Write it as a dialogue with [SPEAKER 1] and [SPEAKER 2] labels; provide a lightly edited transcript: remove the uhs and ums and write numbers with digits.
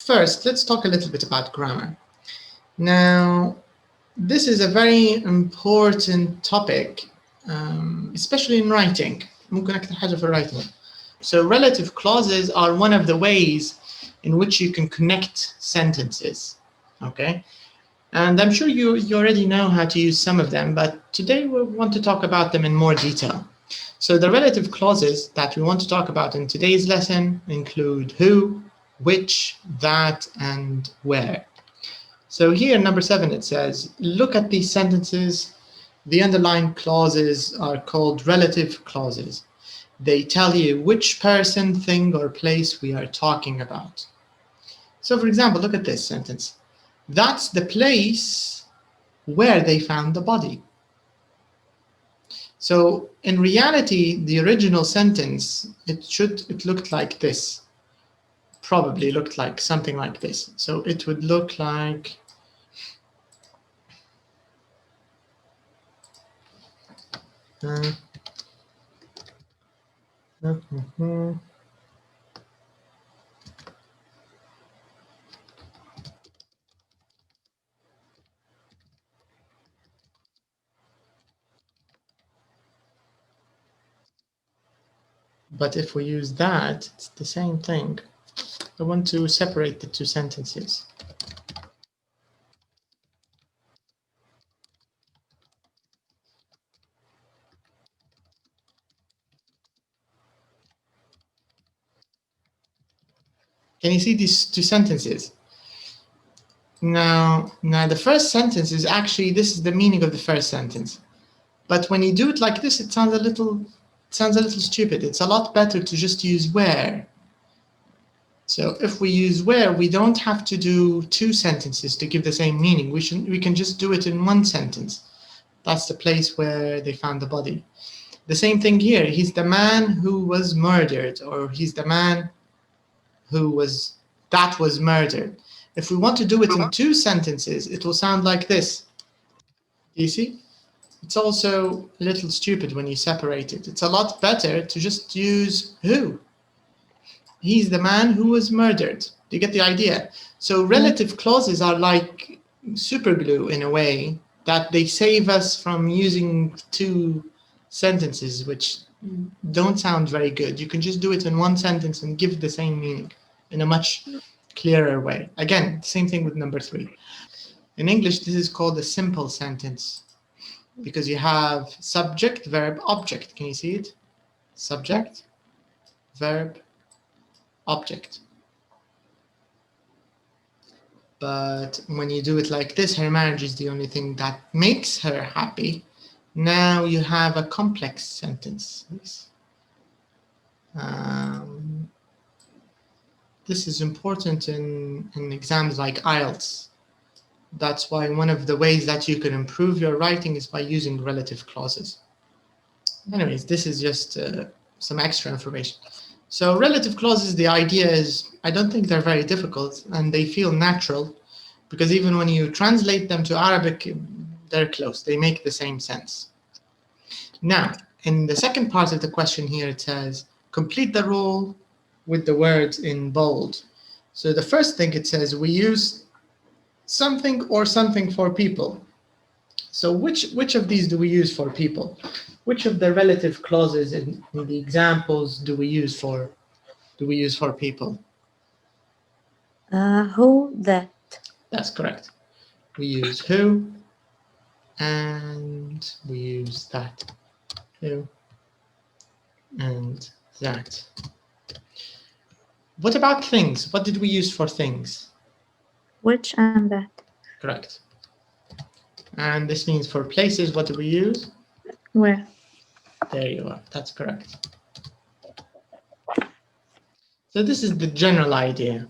[SPEAKER 1] First, let's talk a little bit about grammar. Now, this is a very important topic, especially in writing. ممكن أكتر حاجة في writing. So relative clauses are one of the ways in which you can connect sentences, okay? And I'm sure you already know how to use some of them, but today we want to talk about them in more detail. So the relative clauses that we want to talk about in today's lesson include who, which, that, and where. So here, number 7, it says, look at these sentences. The underlined clauses are called relative clauses. They tell you which person, thing, or place we are talking about. So for example, look at this sentence. That's the place where they found the body. So in reality, the original sentence, it looked like this. Probably looked like something like this. So it would look like but if we use that, it's the same thing. I want to separate the two sentences. Can you see these two sentences? Now the first sentence is actually, this is the meaning of the first sentence. But when you do it like this, it sounds a little stupid. It's a lot better to just use where. So if we use where, we don't have to do two sentences to give the same meaning. We can just do it in one sentence. That's the place where they found the body. The same thing here. He's the man who was murdered, or he's the man who was murdered. If we want to do it in two sentences, it will sound like this. Do you see? It's also a little stupid when you separate it. It's a lot better to just use who. He's the man who was murdered. Do you get the idea? So relative clauses are like super glue in a way, that they save us from using two sentences which don't sound very good. You can just do it in one sentence and give the same meaning in a much clearer way. Again, same thing with number 3. In English, this is called a simple sentence because you have subject, verb, object. Can you see it? Subject, verb, object. But when you do it like this, her marriage is the only thing that makes her happy. Now you have a complex sentence. This is important in exams like IELTS. That's why one of the ways that you can improve your writing is by using relative clauses. Anyways, this is just some extra information. So relative clauses, the idea is, I don't think they're very difficult and they feel natural because even when you translate them to Arabic, they're close. They make the same sense. Now, in the second part of the question here, it says, complete the rule with the words in bold. So the first thing it says, we use something or something for people. So which of these do we use for people? Which of the relative clauses in the examples do we use for people?
[SPEAKER 2] Who, that.
[SPEAKER 1] That's correct. We use who and we use that. Who and that. What about things? What did we use for things?
[SPEAKER 2] Which and that.
[SPEAKER 1] Correct. And this means for places, what do we use?
[SPEAKER 2] Where.
[SPEAKER 1] There you are. That's correct. So this is the general idea.